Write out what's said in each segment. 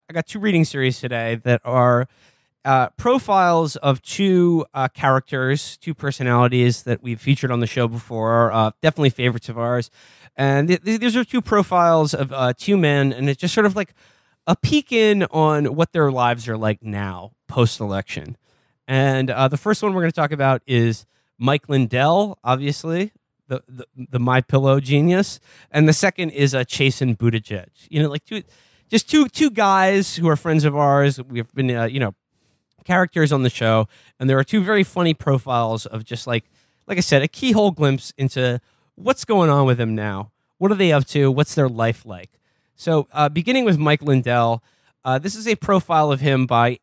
I got two reading series today that are profiles of two characters, two personalities that we've featured on the show before, definitely favorites of ours. And these are two profiles of two men, and it's just sort of like a peek in on what their lives are like now, post-election. And the first one we're going to talk about is Mike Lindell, obviously, the MyPillow genius. And the second is Chasen Buttigieg. You know, like two guys who are friends of ours. We've been, characters on the show, and there are two very funny profiles of just like I said, a keyhole glimpse into what's going on with them now. What are they up to? What's their life like? So beginning with Mike Lindell, this is a profile of him by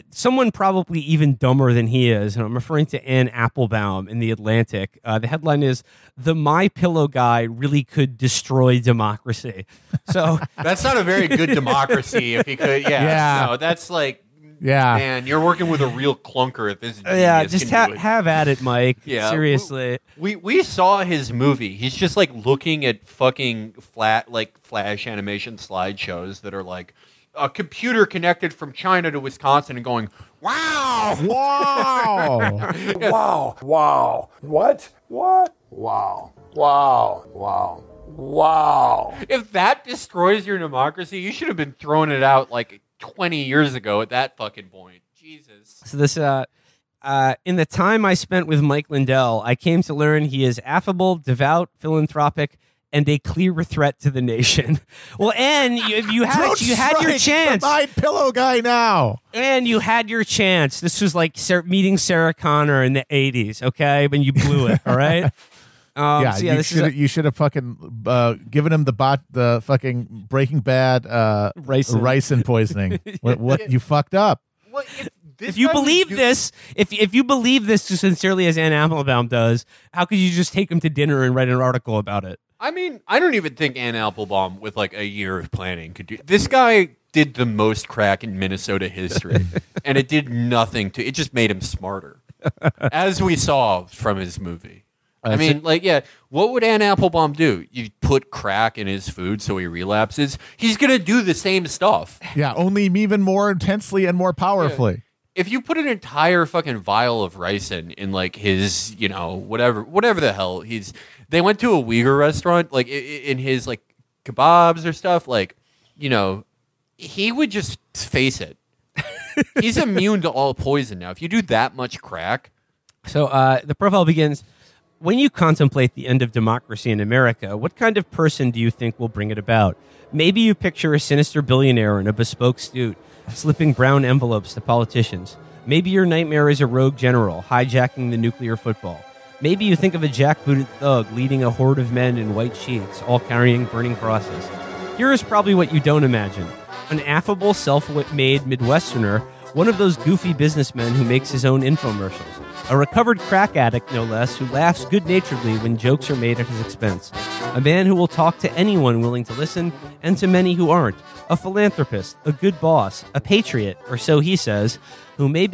someone probably even dumber than he is, and I'm referring to Anne Applebaum in The Atlantic. The headline is, "The MyPillow guy really could destroy democracy." So that's not a very good democracy if he could. Yeah. No, that's like, yeah, man, you're working with a real clunker if this. Yeah, just have at it, Mike. Yeah, seriously. We saw his movie. He's just like looking at fucking flash animation slideshows that are like a computer connected from China to Wisconsin and going, wow, wow, wow, wow, what, wow, wow, wow, wow. If that destroys your democracy, you should have been throwing it out like 20 years ago at that fucking point. Jesus. So this, in the time I spent with Mike Lindell, I came to learn he is affable, devout, philanthropic, and a clear threat to the nation. Well, and you had your chance. The MyPillow guy now. And you had your chance. This was like meeting Sarah Connor in the 80s, okay? But you blew it, all right? You should have fucking given him the fucking Breaking Bad ricin poisoning. what you fucked up. Well, if you believe this, if you believe this as sincerely as Anne Applebaum does, how could you just take him to dinner and write an article about it? I mean, I don't even think Anne Applebaum, with like a year of planning, could do. This guy did the most crack in Minnesota history, and it did nothing to. It just made him smarter, as we saw from his movie. I mean, what would Anne Applebaum do? You put crack in his food so he relapses? He's going to do the same stuff. Yeah, only even more intensely and more powerfully. Yeah. If you put an entire fucking vial of ricin in like his, whatever the hell they went to a Uyghur restaurant, like in his like kebabs or stuff, like, he would just face it. He's immune to all poison now. If you do that much crack. So the profile begins, when you contemplate the end of democracy in America, what kind of person do you think will bring it about? Maybe you picture a sinister billionaire in a bespoke suit, slipping brown envelopes to politicians. Maybe your nightmare is a rogue general hijacking the nuclear football. Maybe you think of a jackbooted thug leading a horde of men in white sheets, all carrying burning crosses. Here is probably what you don't imagine. An affable, self-made Midwesterner, one of those goofy businessmen who makes his own infomercials. A recovered crack addict, no less, who laughs good-naturedly when jokes are made at his expense. A man who will talk to anyone willing to listen, and to many who aren't. A philanthropist, a good boss, a patriot, or so he says, who may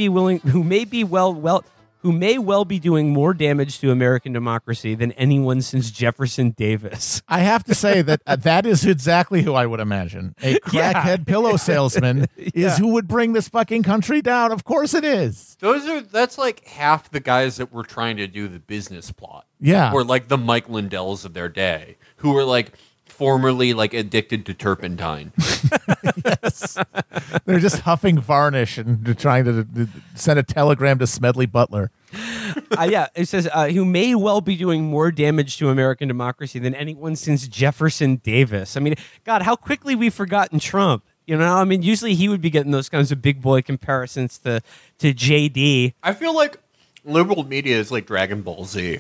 well be doing more damage to American democracy than anyone since Jefferson Davis. I have to say that is exactly who I would imagine. A crackhead pillow salesman is who would bring this fucking country down. Of course it is. That's like half the guys that were trying to do the business plot. Yeah. Were like the Mike Lindells of their day, who were like formerly like addicted to turpentine. Yes. They're just huffing varnish and trying to send a telegram to Smedley Butler. It says, who may well be doing more damage to American democracy than anyone since Jefferson Davis. I mean, God, how quickly we've forgotten Trump. I mean, usually he would be getting those kinds of big boy comparisons to JD. I feel like liberal media is like Dragon Ball Z.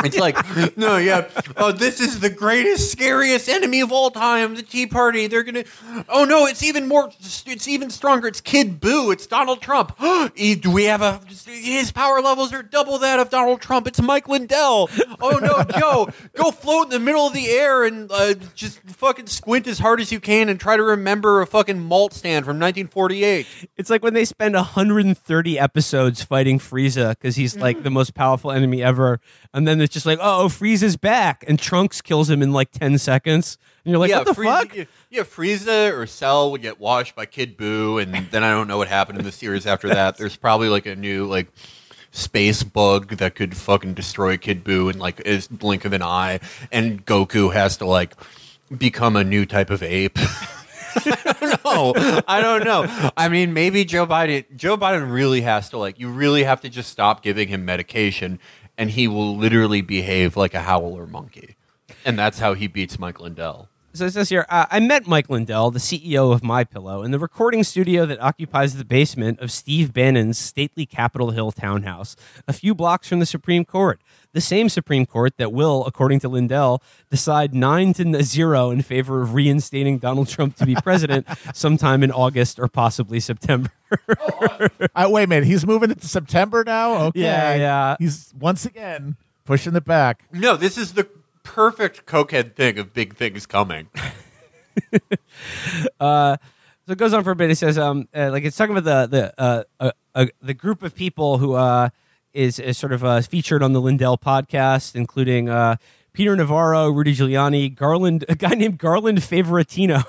It's like, no, yeah. Oh, this is the greatest, scariest enemy of all time, the Tea Party. They're going to, oh no, it's even stronger. It's Kid Boo. It's Donald Trump. Do we have his power levels are double that of Donald Trump. It's Mike Lindell. Oh no, Joe, go float in the middle of the air and just fucking squint as hard as you can and try to remember a fucking malt stand from 1948. It's like when they spend 130 episodes fighting Frieza because he's like the most powerful enemy ever. And then it's just like, oh, Frieza's back, and Trunks kills him in like 10 seconds. And you're like, what the fuck? Yeah, Frieza or Cell would get washed by Kid Buu, and then I don't know what happened in the series after that. There's probably like a new like space bug that could fucking destroy Kid Buu in like a blink of an eye, and Goku has to like become a new type of ape. I don't know. I mean, maybe Joe Biden really has to like, you really have to just stop giving him medication, and he will literally behave like a howler monkey. And that's how he beats Mike Lindell. So it says here, I met Mike Lindell, the CEO of MyPillow, in the recording studio that occupies the basement of Steve Bannon's stately Capitol Hill townhouse, a few blocks from the Supreme Court. The same Supreme Court that will, according to Lindell, decide 9-0 in favor of reinstating Donald Trump to be president sometime in August or possibly September. Wait a minute, he's moving it to September now? Okay. Yeah. He's once again pushing it back. No, this is the perfect cokehead thing of big things coming. So it goes on for a bit. It says, like it's talking about the group of people who is sort of featured on the Lindell podcast, including Peter Navarro, Rudy Giuliani, a guy named Garland Favorito,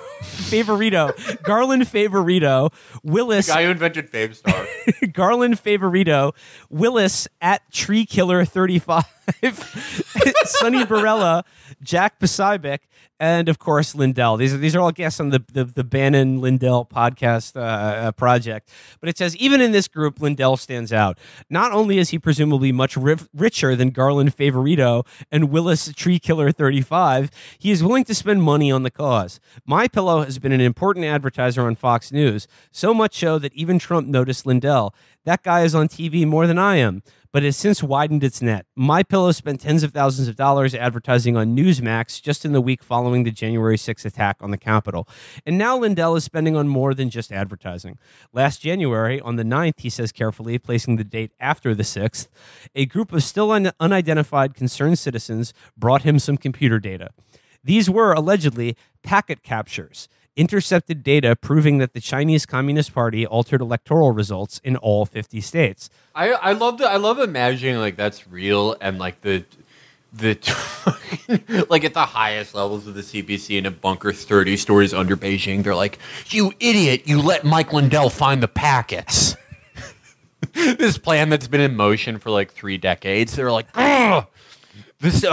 Garland Favorito, Willis, the guy who invented Favestar, Garland Favorito, Willis at Tree Killer 35, Sonny Barella, Jack Posobiec, and of course Lindell. These are all guests on the Bannon Lindell podcast project. But it says even in this group, Lindell stands out. Not only is he presumably much richer than Garland Favorito and Willis Tree Killer 35, he is willing to spend money on the cause. MyPillow has been an important advertiser on Fox News, so much so that even Trump noticed Lindell. That guy is on TV more than I am, but has since widened its net. MyPillow spent tens of thousands of dollars advertising on Newsmax just in the week following the January 6th attack on the Capitol. And now Lindell is spending on more than just advertising. Last January, on the 9th, he says carefully, placing the date after the 6th, a group of still unidentified concerned citizens brought him some computer data. These were allegedly packet captures, intercepted data proving that the Chinese Communist Party altered electoral results in all 50 states. I love imagining like that's real, and like the like at the highest levels of the CBC in a bunker 30 stories under Beijing, they're like, "You idiot! You let Mike Lindell find the packets." This plan that's been in motion for like 3 decades. They're like, "Ugh! This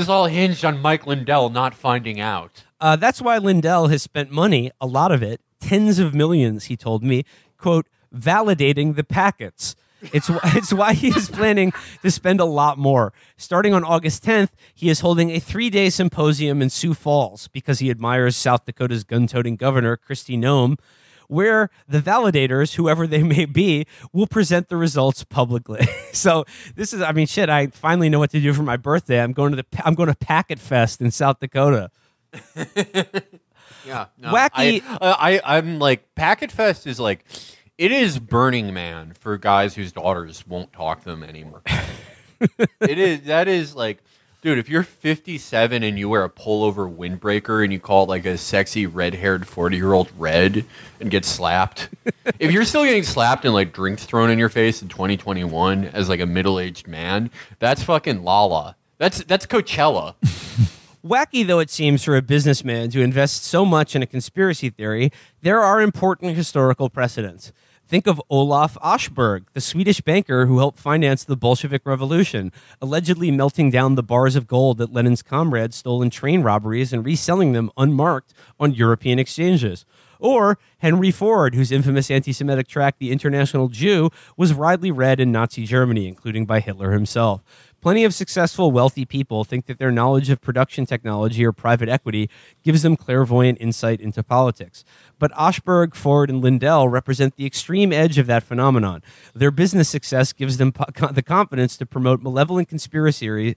all hinged on Mike Lindell not finding out." That's why Lindell has spent money, a lot of it, tens of millions, he told me, quote, validating the packets. It's why he is planning to spend a lot more. Starting on August 10th, he is holding a 3-day symposium in Sioux Falls because he admires South Dakota's gun-toting governor, Kristi Noem, where the validators, whoever they may be, will present the results publicly. So this is, I mean, shit, I finally know what to do for my birthday. I'm going to Packet Fest in South Dakota. Yeah, no, wacky. I'm like, Packet Fest is like, it is Burning Man for guys whose daughters won't talk to them anymore. That is like, dude, if you're 57 and you wear a pullover windbreaker and you call it like a sexy red-haired 40-year-old red and get slapped, if you're still getting slapped and like drinks thrown in your face in 2021 as like a middle-aged man, that's fucking Lala. That's Coachella. Wacky though it seems for a businessman to invest so much in a conspiracy theory, there are important historical precedents. Think of Olaf Aschberg, the Swedish banker who helped finance the Bolshevik Revolution, allegedly melting down the bars of gold that Lenin's comrades stole in train robberies and reselling them unmarked on European exchanges. Or Henry Ford, whose infamous anti-Semitic tract, The International Jew, was widely read in Nazi Germany, including by Hitler himself. Plenty of successful, wealthy people think that their knowledge of production technology or private equity gives them clairvoyant insight into politics. But Aschberg, Ford, and Lindell represent the extreme edge of that phenomenon. Their business success gives them the confidence to promote malevolent conspiracy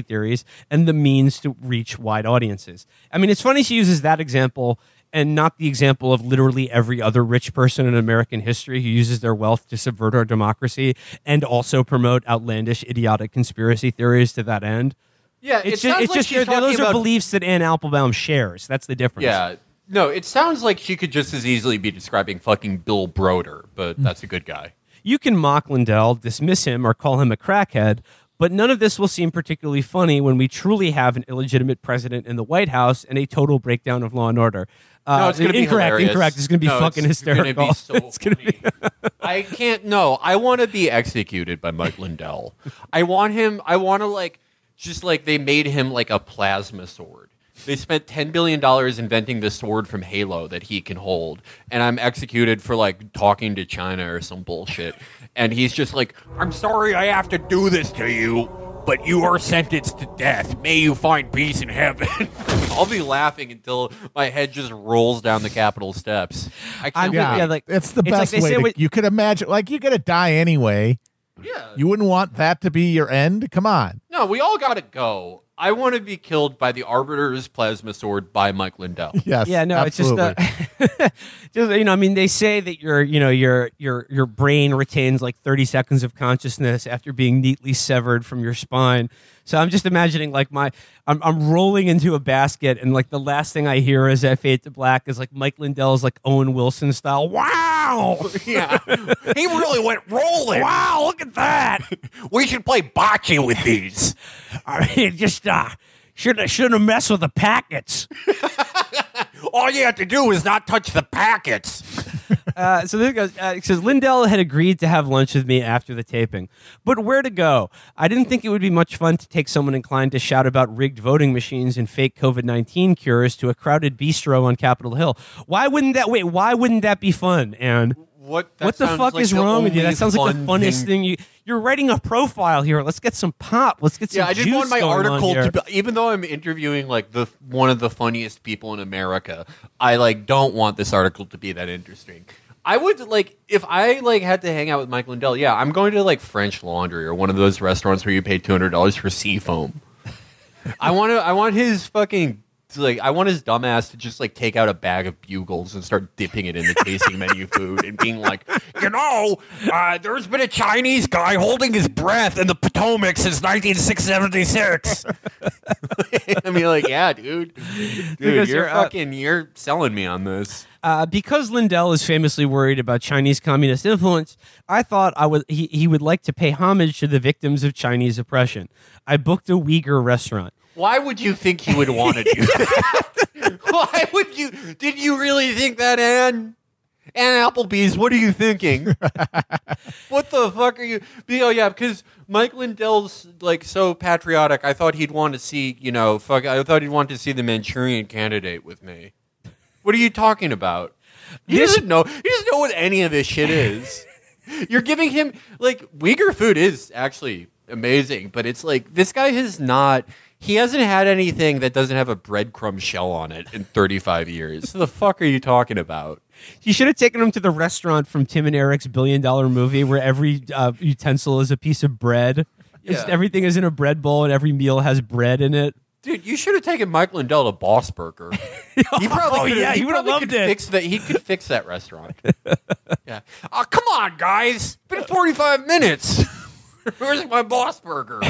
theories and the means to reach wide audiences. I mean, it's funny she uses that example and not the example of literally every other rich person in American history who uses their wealth to subvert our democracy and also promote outlandish, idiotic conspiracy theories to that end. Yeah, it's just those are beliefs that Ann Applebaum shares. That's the difference. Yeah, no, it sounds like she could just as easily be describing fucking Bill Broder, but that's a good guy. You can mock Lindell, dismiss him, or call him a crackhead, But none of this will seem particularly funny when we truly have an illegitimate president in the White House and a total breakdown of law and order. No, it's going to be hilarious. Incorrect. It's going to be fucking hysterical. It's going to be so funny. I can't. No, I want to be executed by Mike Lindell. I want him. I want to they made him like a plasma sword. They spent $10 billion inventing this sword from Halo that he can hold, and I'm executed for like talking to China or some bullshit. And he's just like, I'm sorry I have to do this to you, but you are sentenced to death. May you find peace in heaven. I'll be laughing until my head just rolls down the Capitol steps. I can't it's the best way. You could imagine, like, you're going to die anyway. Yeah. You wouldn't want that to be your end? Come on. No, we all got to go. I want to be killed by the Arbiter's plasma sword by Mike Lindell. Yes. Yeah. No. Absolutely. It's just I mean, they say that your brain retains like 30 seconds of consciousness after being neatly severed from your spine. So I'm just imagining like I'm rolling into a basket and like the last thing I hear as I fade to black is like Mike Lindell's like Owen Wilson style. Wow. Yeah. He really went rolling. Wow. Look at that. We should play bocce with these. I mean, just shouldn't have messed with the packets. All you have to do is not touch the packets. So this goes. It says Lindell had agreed to have lunch with me after the taping, but where to go? I didn't think it would be much fun to take someone inclined to shout about rigged voting machines and fake COVID-19 cures to a crowded bistro on Capitol Hill. Why wouldn't that be fun, Aaron? What the fuck is wrong with you? That sounds like the funniest thing. You're writing a profile here. Let's get some pop. Let's get some I didn't want my article to be, even though I'm interviewing like one of the funniest people in America, I like don't want this article to be that interesting. I would like if I like had to hang out with Mike Lindell. Yeah, I'm going to like French Laundry or one of those restaurants where you pay $200 for seafoam. I want his fucking. Like, I want his dumbass to just like take out a bag of Bugles and start dipping it in the tasting menu food and being like, there's been a Chinese guy holding his breath in the Potomac since 1976. I mean, like, yeah, dude, you're selling me on this. Because Lindell is famously worried about Chinese communist influence, I thought he would like to pay homage to the victims of Chinese oppression. I booked a Uyghur restaurant. Why would you think he would want to do that? Why would you? Did you really think that, Ann? Ann Applebee's, what are you thinking? What the fuck are you? Oh, yeah, because Mike Lindell's like so patriotic. I thought he'd want to see, I thought he'd want to see the Manchurian Candidate with me. What are you talking about? He doesn't know what any of this shit is. You're giving him, like, Uyghur food is actually amazing, but it's like, this guy he hasn't had anything that doesn't have a breadcrumb shell on it in 35 years. So the fuck are you talking about? You should have taken him to the restaurant from Tim and Eric's $1 billion movie where every utensil is a piece of bread. Yeah. Everything is in a bread bowl and every meal has bread in it. Dude, you should have taken Mike Lindell to Boss Burger. He probably he would have loved it. He could fix that restaurant. Yeah. Oh, come on, guys. It's been 45 minutes. Where's my Boss Burger?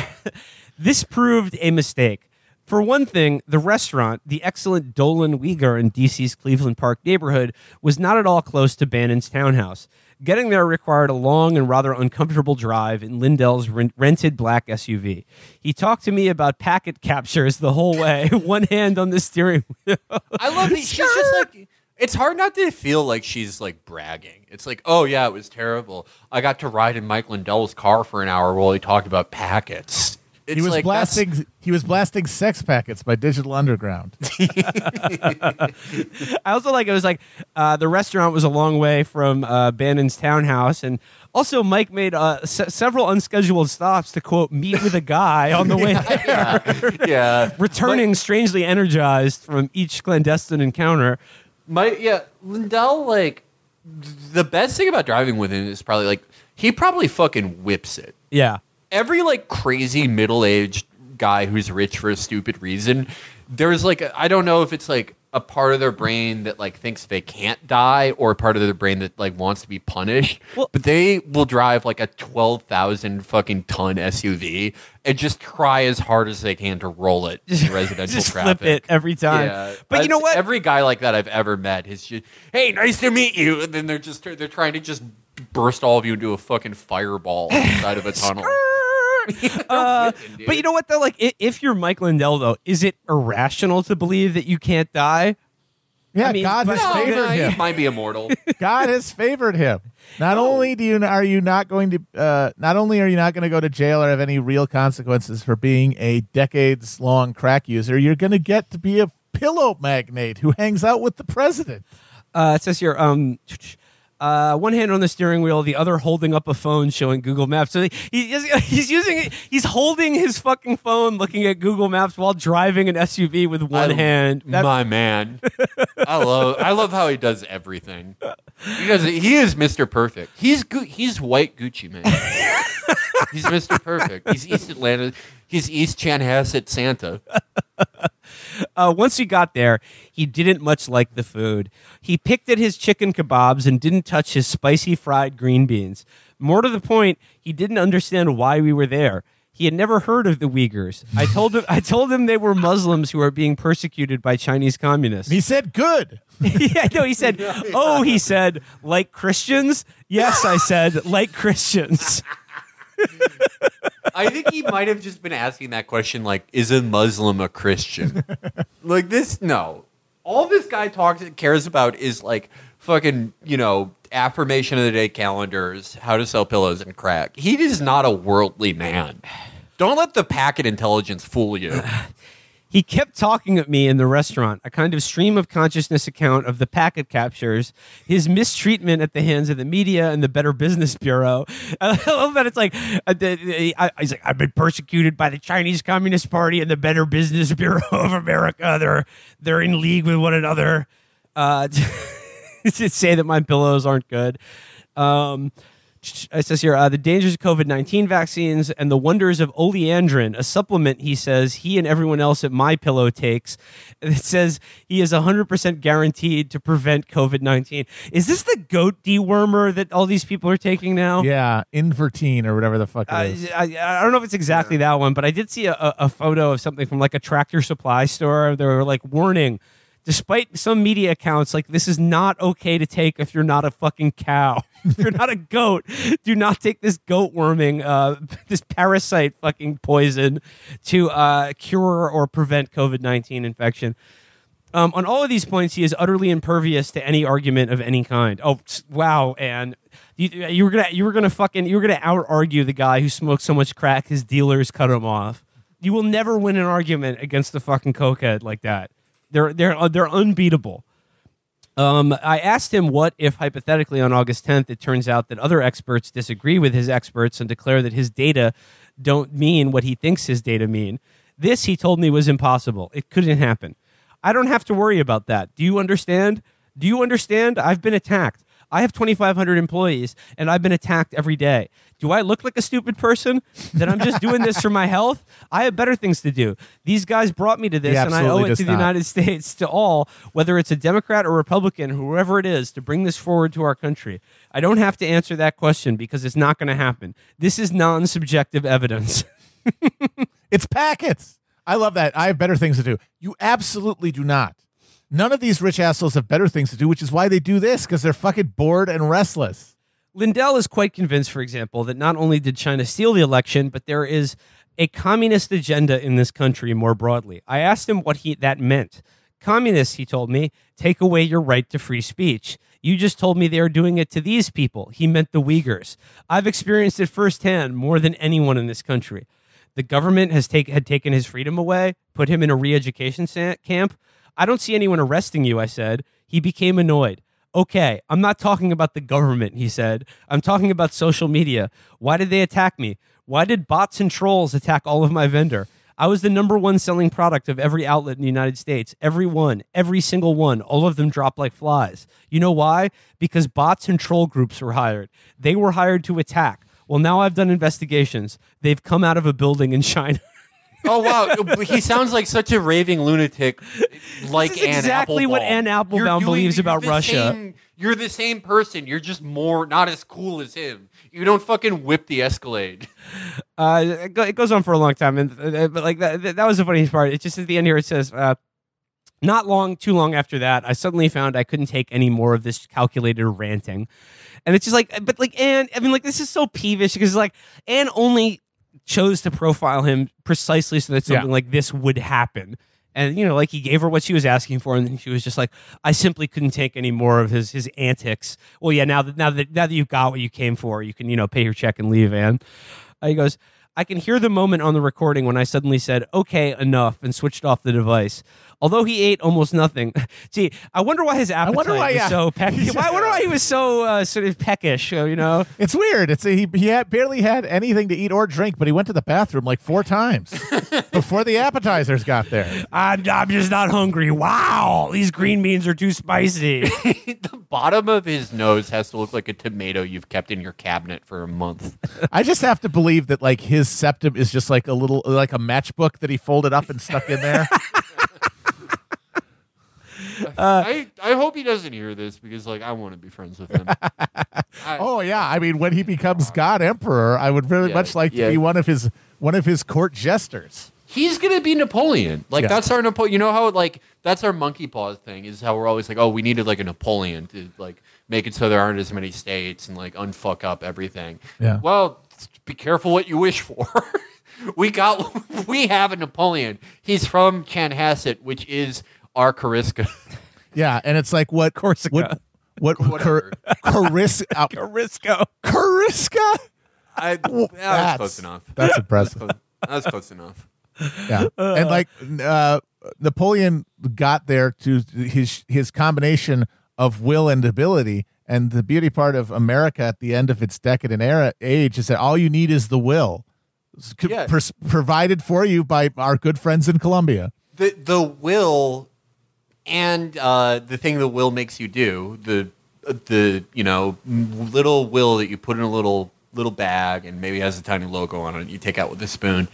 This proved a mistake. For one thing, the restaurant, the excellent Dolan Uyghur in D.C.'s Cleveland Park neighborhood, was not at all close to Bannon's townhouse. Getting there required a long and rather uncomfortable drive in Lindell's rented black SUV. He talked to me about packet captures the whole way, one hand on the steering wheel. I love that she's just like... It's hard not to feel like she's like bragging. It's like, oh yeah, it was terrible. I got to ride in Mike Lindell's car for an hour while he talked about packets. He was blasting sex packets by Digital Underground. I also like it was like the restaurant was a long way from Bannon's townhouse, and also Mike made several unscheduled stops to quote meet with a guy on the way there. Yeah, returning strangely energized from each clandestine encounter. Lindell, like, the best thing about driving with him is probably like he probably fucking whips it. Yeah. Every like crazy middle-aged guy who's rich for a stupid reason, there's like I don't know if it's like a part of their brain that like thinks they can't die or a part of their brain that like wants to be punished. Well, but they will drive like a 12,000 fucking ton SUV and just try as hard as they can to roll it in residential just traffic. Flip it every time. Yeah. But you know what? Every guy like that I've ever met is just, hey, nice to meet you, and then they're trying to just burst all of you into a fucking fireball inside of a tunnel. But you know what though? Like, if you're Mike Lindell though, is it irrational to believe that you can't die? Yeah, I mean, God has favored him. He might be immortal. God has favored him. Not only are you not going to go to jail or have any real consequences for being a decades-long crack user, you're going to get to be a pillow magnate who hangs out with the president. It says here, one hand on the steering wheel, the other holding up a phone showing Google Maps. So he's holding his fucking phone, looking at Google Maps while driving an SUV with one hand. My man, I love how he does everything. He is Mr. Perfect. He's white Gucci man. He's Mr. Perfect. He's East Atlanta. He's East Chanhassen Santa. Once he got there, he didn't much like the food. He picked at his chicken kebabs and didn't touch his spicy fried green beans. More to the point, he didn't understand why we were there. He had never heard of the Uyghurs. I told him they were Muslims who are being persecuted by Chinese communists. He said, good. Yeah, no, he said, he said, like Christians? Yes, I said, like Christians. I think he might have just been asking that question like, is a Muslim a Christian? Like this, no. All this guy cares about is like fucking, affirmation of the day calendars, how to sell pillows and crack. He is not a worldly man. Don't let the packet intelligence fool you. He kept talking at me in the restaurant, a kind of stream of consciousness account of the packet captures, his mistreatment at the hands of the media and the Better Business Bureau. I love that it's like, he's like, I've been persecuted by the Chinese Communist Party and the Better Business Bureau of America. They're in league with one another to say that my pillows aren't good. It says here, the dangers of COVID-19 vaccines and the wonders of oleandrin, a supplement he says he and everyone else at MyPillow takes. And it says he is 100% guaranteed to prevent COVID-19. Is this the goat dewormer that all these people are taking now? Yeah, Invertine or whatever the fuck it is. I don't know if it's exactly that one, but I did see a photo of something from like a Tractor Supply store. They were like, warning, despite some media accounts, like, this is not okay to take if you're not a fucking cow. If you're not a goat, do not take this goat worming, this parasite fucking poison to cure or prevent COVID-19 infection. On all of these points, he is utterly impervious to any argument of any kind. Oh, wow, Anne. You were gonna out argue the guy who smoked so much crack his dealers cut him off. You will never win an argument against the fucking cokehead like that. They're unbeatable. I asked him what if, hypothetically, on August 10th, it turns out that other experts disagree with his experts and declare that his data don't mean what he thinks his data mean. This, he told me, was impossible. It couldn't happen. I don't have to worry about that. Do you understand? Do you understand? I've been attacked. I have 2,500 employees, and I've been attacked every day. Do I look like a stupid person that I'm just doing this for my health? I have better things to do. These guys brought me to this, and I owe it to the United States, to all, whether it's a Democrat or Republican, whoever it is, to bring this forward to our country. I don't have to answer that question because it's not going to happen. This is non-subjective evidence. It's packets. I love that. I have better things to do. You absolutely do not. None of these rich assholes have better things to do, which is why they do this, because they're fucking bored and restless. Lindell is quite convinced, for example, that not only did China steal the election, but there is a communist agenda in this country more broadly. I asked him what that meant. Communists, he told me, take away your right to free speech. You just told me they are doing it to these people. He meant the Uyghurs. I've experienced it firsthand more than anyone in this country. The government had taken his freedom away, put him in a re-education camp. I don't see anyone arresting you, I said. He became annoyed. Okay, I'm not talking about the government, he said. I'm talking about social media. Why did they attack me? Why did bots and trolls attack all of my vendor? I was the #1 selling product of every outlet in the United States. Every one, every single one. All of them dropped like flies. You know why? Because bots and troll groups were hired. They were hired to attack. Well, now I've done investigations. They've come out of a building in China. Oh, wow. He sounds like such a raving lunatic, like this is exactly what Anne Applebaum believes about Russia. You're the same person. You're just not as cool as him. You don't fucking whip the Escalade. It goes on for a long time. But like that was the funniest part. It's just at the end here, it says, not too long after that, I suddenly found I couldn't take any more of this calculated ranting. And it's just like, but like Anne, I mean, like, this is so peevish because like Anne only chose to profile him precisely so that something like this would happen. And, you know, like he gave her what she was asking for, and then she was just like, I simply couldn't take any more of his antics. Well, yeah, now that you've got what you came for, you can, you know, pay your check and leave, Anne. He goes, I can hear the moment on the recording when I suddenly said, okay, enough, and switched off the device. Although he ate almost nothing. Gee, I wonder why his appetite was so peckish. I wonder why he was so sort of peckish, you know? It's weird. He barely had anything to eat or drink, but he went to the bathroom like 4 times before the appetizers got there. I'm just not hungry. Wow, these green beans are too spicy. The bottom of his nose has to look like a tomato you've kept in your cabinet for a month. I just have to believe that like his septum is just like a little like a matchbook that he folded up and stuck in there. I hope he doesn't hear this because, like, I want to be friends with him. Oh yeah, I mean, when he becomes God Emperor, I would very much like to be one of his court jesters. He's gonna be Napoleon. Like that's our Napoleon. You know how like that's our monkey paws thing is how we're always like, oh, we needed like a Napoleon to like make it so there aren't as many states and like unfuck up everything. Yeah. Well, be careful what you wish for. We have a Napoleon. He's from Chanhassen, which is our Cariska. Yeah, and it's like what Corsica. What Cariska? Cariska? That was close enough. That's impressive. That's close enough. Yeah, and like Napoleon got there to his combination of will and ability, and the beauty part of America at the end of its decadent age is that all you need is the will, provided for you by our good friends in Colombia. The will and the thing the will makes you do, the you know little will that you put in a little bag and maybe has a tiny logo on it, you take out with a spoon,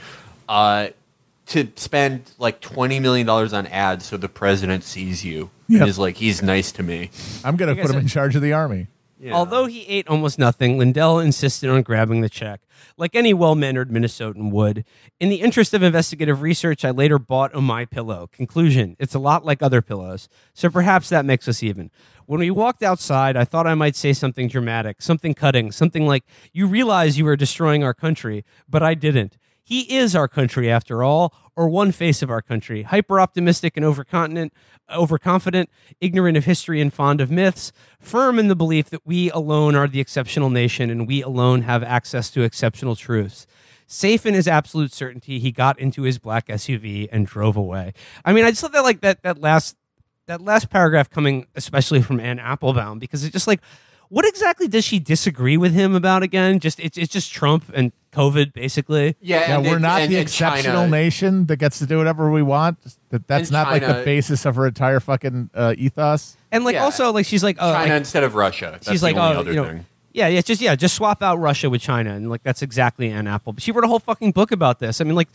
to spend like $20 million on ads so the president sees you and is like, he's nice to me. I'm going to put him in charge of the army. Yeah. Although he ate almost nothing, Lindell insisted on grabbing the check, like any well-mannered Minnesotan would. In the interest of investigative research, I later bought a MyPillow. Conclusion, it's a lot like other pillows, so perhaps that makes us even. When we walked outside, I thought I might say something dramatic, something cutting, something like, you realize you are destroying our country, but I didn't. He is our country, after all, or one face of our country, hyper-optimistic and overconfident, ignorant of history and fond of myths, firm in the belief that we alone are the exceptional nation and we alone have access to exceptional truths. Safe in his absolute certainty, he got into his black SUV and drove away. I mean, I just thought that like that last paragraph coming especially from Anne Applebaum, because it's just like, what exactly does she disagree with him about again? It's just Trump and COVID, basically. Yeah, we're not the exceptional nation that gets to do whatever we want. That's not like the basis of her entire fucking ethos. And like also like she's like China instead of Russia. That's she's like the only other thing. Yeah, just swap out Russia with China, and like that's exactly Anne Apple. She wrote a whole fucking book about this. I mean, like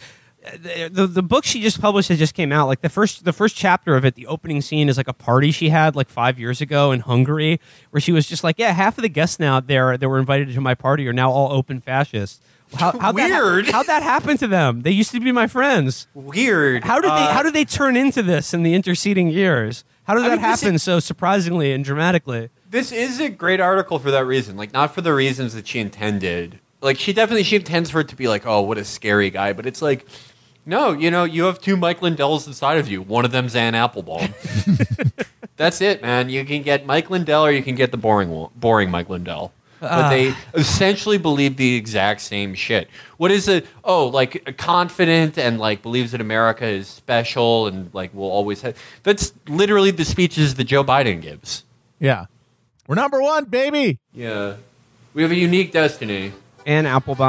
the book she just published that just came out. Like the first chapter of it, the opening scene is like a party she had like 5 years ago in Hungary, where she was just like, yeah, half of the guests now there that were invited to my party are now all open fascists. Weird. How'd that happen to them? They used to be my friends. Weird. How did they turn into this in the interceding years? How did that happen so surprisingly and dramatically? This is a great article for that reason. Like, not for the reasons that she intended. Like, she intends for it to be like, oh, what a scary guy. But it's like, no, you have 2 Mike Lindells inside of you. One of them's Anne Applebaum. That's it, man. You can get Mike Lindell or you can get the boring Mike Lindell. But they essentially believe the exact same shit. What is it? Oh, like confident and like believes that America is special and like will always have. That's literally the speeches that Joe Biden gives. Yeah. We're number 1, baby. Yeah. We have a unique destiny. Anne Applebaum.